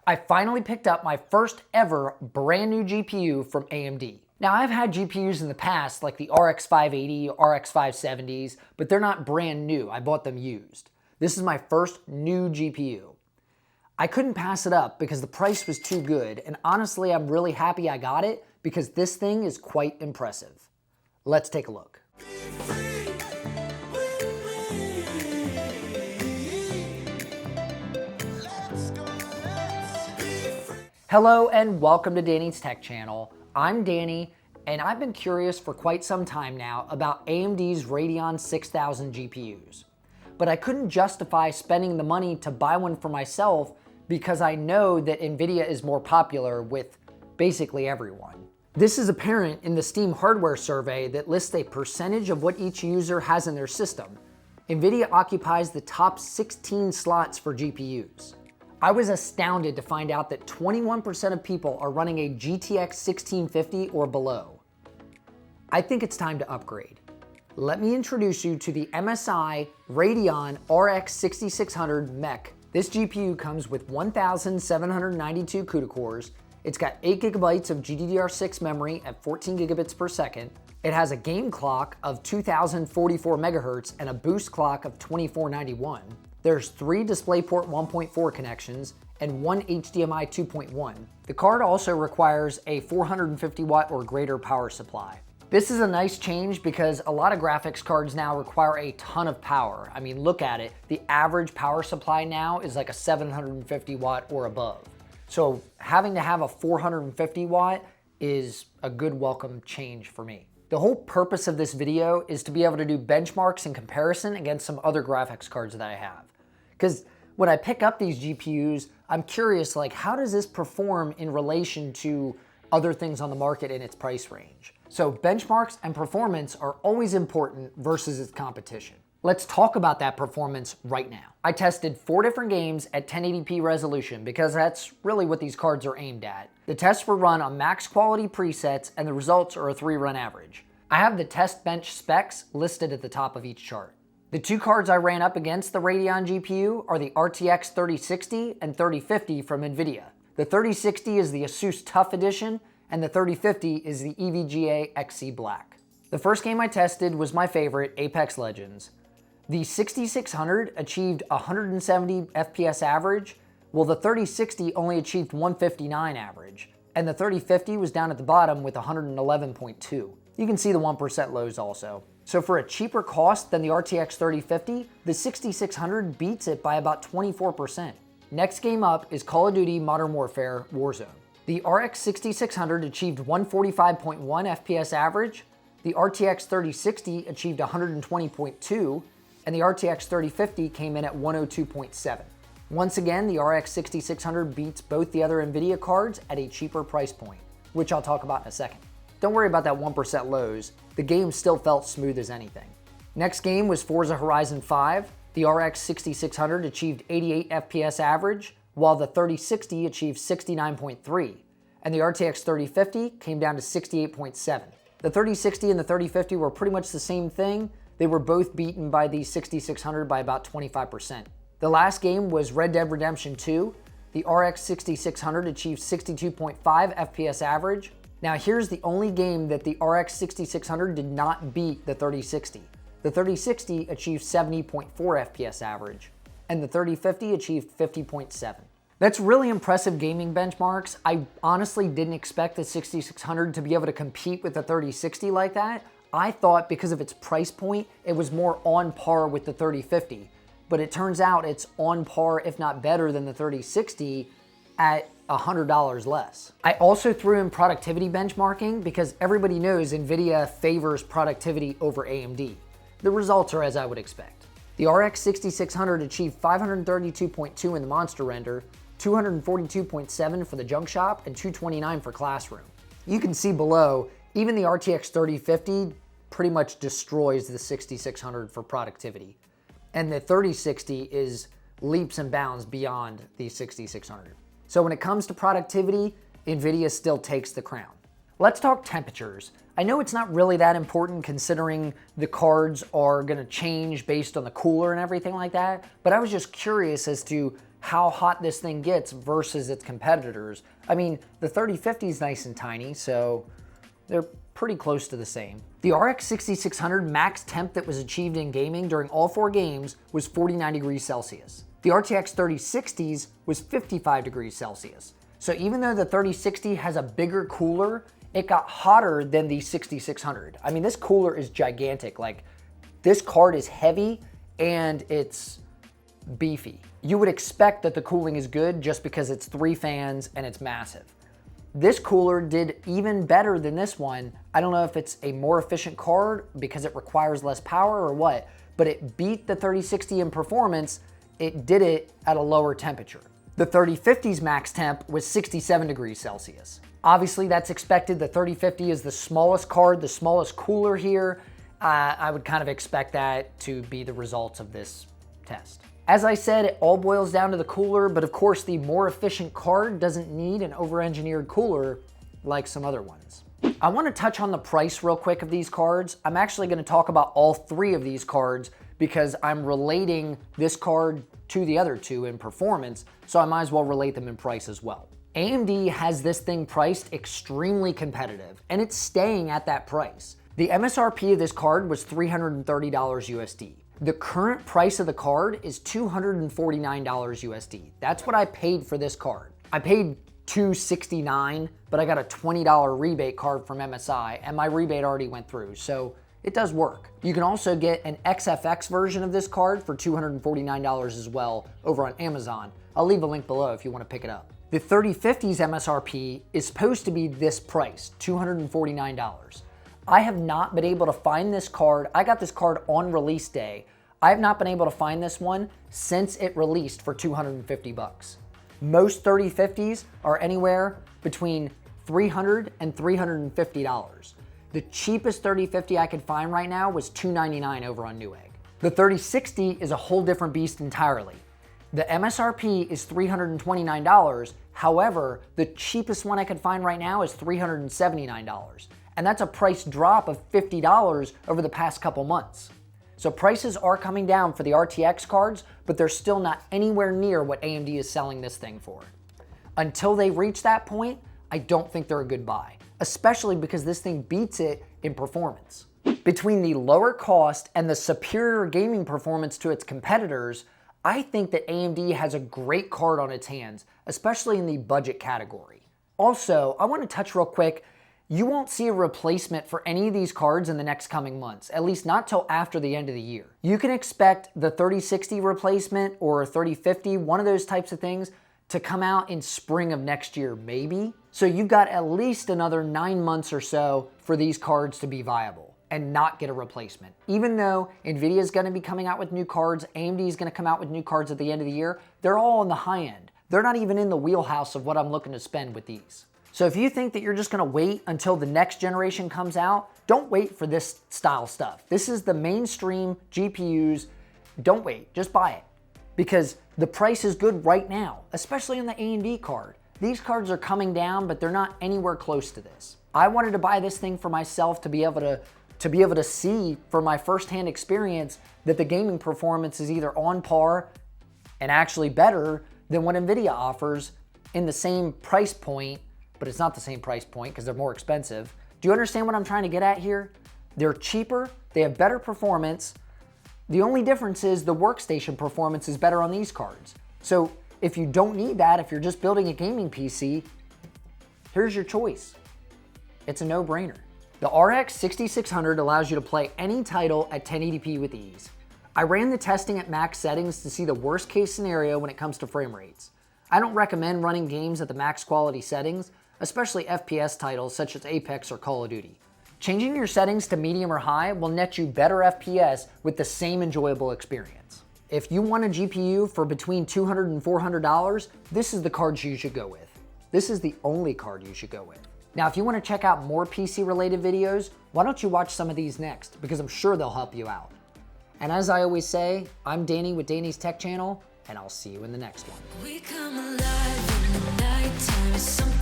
I finally picked up my first ever brand new GPU from AMD. Now I've had GPUs in the past like the RX 580, RX 570s, but they're not brand new. I bought them used. This is my first new GPU. I couldn't pass it up because the price was too good, and honestly I'm really happy I got it because this thing is quite impressive. Let's take a look. Hello and welcome to Danny's Tech Channel. I'm Danny, and I've been curious for quite some time now about AMD's Radeon 6000 GPUs. But I couldn't justify spending the money to buy one for myself because I know that NVIDIA is more popular with basically everyone. This is apparent in the Steam hardware survey that lists a percentage of what each user has in their system. NVIDIA occupies the top 16 slots for GPUs. I was astounded to find out that 21% of people are running a GTX 1650 or below. I think it's time to upgrade. Let me introduce you to the MSI Radeon RX 6600 Mech. This GPU comes with 1,792 CUDA cores. It's got 8 gigabytes of GDDR6 memory at 14 gigabits per second. It has a game clock of 2044 megahertz and a boost clock of 2491. There's 3 DisplayPort 1.4 connections and 1 HDMI 2.1. The card also requires a 450 watt or greater power supply. This is a nice change because a lot of graphics cards now require a ton of power. I mean, look at it. The average power supply now is like a 750 watt or above. So having to have a 450 watt is a good welcome change for me. The whole purpose of this video is to be able to do benchmarks and comparison against some other graphics cards that I have. Because when I pick up these GPUs, I'm curious, like, how does this perform in relation to other things on the market in its price range? So benchmarks and performance are always important versus its competition. Let's talk about that performance right now. I tested 4 different games at 1080p resolution because that's really what these cards are aimed at. The tests were run on max quality presets and the results are a 3-run average. I have the test bench specs listed at the top of each chart. The 2 cards I ran up against the Radeon GPU are the RTX 3060 and 3050 from NVIDIA. The 3060 is the Asus Tough Edition, and the 3050 is the EVGA XC Black. The first game I tested was my favorite, Apex Legends. The 6600 achieved 170 FPS average, while the 3060 only achieved 159 average, and the 3050 was down at the bottom with 111.2. You can see the 1% lows also. So for a cheaper cost than the RTX 3050, the 6600 beats it by about 24%. Next game up is Call of Duty Modern Warfare Warzone. The RX 6600 achieved 145.1 FPS average, the RTX 3060 achieved 120.2, and the RTX 3050 came in at 102.7. Once again, the RX 6600 beats both the other NVIDIA cards at a cheaper price point, which I'll talk about in a second. Don't worry about that 1% lows, the game still felt smooth as anything. Next game was Forza Horizon 5. The RX 6600 achieved 88 FPS average, while the 3060 achieved 69.3, and the RTX 3050 came down to 68.7. The 3060 and the 3050 were pretty much the same thing. They were both beaten by the 6600 by about 25%. The last game was Red Dead Redemption 2. The RX 6600 achieved 62.5 FPS average. Now here's the only game that the RX 6600 did not beat the 3060. The 3060 achieved 70.4 FPS average, and the 3050 achieved 50.7. That's really impressive gaming benchmarks. I honestly didn't expect the 6600 to be able to compete with the 3060 like that. I thought because of its price point, it was more on par with the 3050, but it turns out it's on par, if not better than the 3060 at $100 less. I also threw in productivity benchmarking because everybody knows NVIDIA favors productivity over AMD. The results are as I would expect. The RX 6600 achieved 532.2 in the monster render, 242.7 for the junk shop, and 229 for classroom. You can see below, even the RTX 3050 pretty much destroys the 6600 for productivity. And the 3060 is leaps and bounds beyond the 6600. So when it comes to productivity, NVIDIA still takes the crown. Let's talk temperatures. I know it's not really that important considering the cards are gonna change based on the cooler and everything like that, but I was just curious as to how hot this thing gets versus its competitors. I mean, the 3050 is nice and tiny, so they're pretty close to the same. The RX 6600 max temp that was achieved in gaming during all 4 games was 49 degrees Celsius. The RTX 3060s was 55 degrees Celsius. So even though the 3060 has a bigger cooler, it got hotter than the 6600. I mean, this cooler is gigantic. Like, this card is heavy and it's beefy. You would expect that the cooling is good just because it's 3 fans and it's massive. This cooler did even better than this one. I don't know if it's a more efficient card because it requires less power or what, but it beat the 3060 in performance. It did it at a lower temperature. The 3050's max temp was 67 degrees Celsius. Obviously that's expected. The 3050 is the smallest card, the smallest cooler here. I would kind of expect that to be the results of this test. As I said, it all boils down to the cooler, but of course the more efficient card doesn't need an over-engineered cooler like some other ones. I want to touch on the price real quick of these cards. I'm actually going to talk about all 3 of these cards because I'm relating this card to the other 2 in performance, so I might as well relate them in price as well. AMD has this thing priced extremely competitive, and it's staying at that price. The MSRP of this card was $330 USD. The current price of the card is $249 USD. That's what I paid for this card. I paid $269, but I got a $20 rebate card from MSI, and my rebate already went through, so it does work. You can also get an XFX version of this card for $249 as well over on Amazon. I'll leave a link below if you want to pick it up. The 3050's MSRP is supposed to be this price, $249. I have not been able to find this card. I got this card on release day. I have not been able to find this one since it released for 250 bucks. Most 3050s are anywhere between $300 and $350. The cheapest 3050 I could find right now was $299 over on Newegg. The 3060 is a whole different beast entirely. The MSRP is $329. However, the cheapest one I could find right now is $379. And that's a price drop of $50 over the past couple months. So prices are coming down for the RTX cards, but they're still not anywhere near what AMD is selling this thing for. Until they reach that point, I don't think they're a good buy, especially because this thing beats it in performance. Between the lower cost and the superior gaming performance to its competitors, I think that AMD has a great card on its hands, especially in the budget category. Also, I want to touch real quick. You won't see a replacement for any of these cards in the next coming months, at least not till after the end of the year. You can expect the 3060 replacement or 3050, one of those types of things, to come out in spring of next year, maybe. So you've got at least another 9 months or so for these cards to be viable and not get a replacement. Even though NVIDIA is going to be coming out with new cards, AMD is going to come out with new cards at the end of the year, they're all on the high end. They're not even in the wheelhouse of what I'm looking to spend with these. So if you think that you're just gonna wait until the next generation comes out, don't wait for this style stuff. This is the mainstream GPUs. Don't wait, just buy it. Because the price is good right now, especially on the AMD card. These cards are coming down, but they're not anywhere close to this. I wanted to buy this thing for myself to be able to see from my firsthand experience that the gaming performance is either on par and actually better than what NVIDIA offers in the same price point, but it's not the same price point because they're more expensive. Do you understand what I'm trying to get at here? They're cheaper, they have better performance. The only difference is the workstation performance is better on these cards. So if you don't need that, if you're just building a gaming PC, here's your choice. It's a no-brainer. The RX 6600 allows you to play any title at 1080p with ease. I ran the testing at max settings to see the worst case scenario when it comes to frame rates. I don't recommend running games at the max quality settings, especially FPS titles such as Apex or Call of Duty. Changing your settings to medium or high will net you better FPS with the same enjoyable experience. If you want a GPU for between $200 and $400, this is the card you should go with. This is the only card you should go with. Now, if you want to check out more PC related videos, why don't you watch some of these next, because I'm sure they'll help you out. And as I always say, I'm Danny with Danny's Tech Channel, and I'll see you in the next one. We come alive in the nighttime.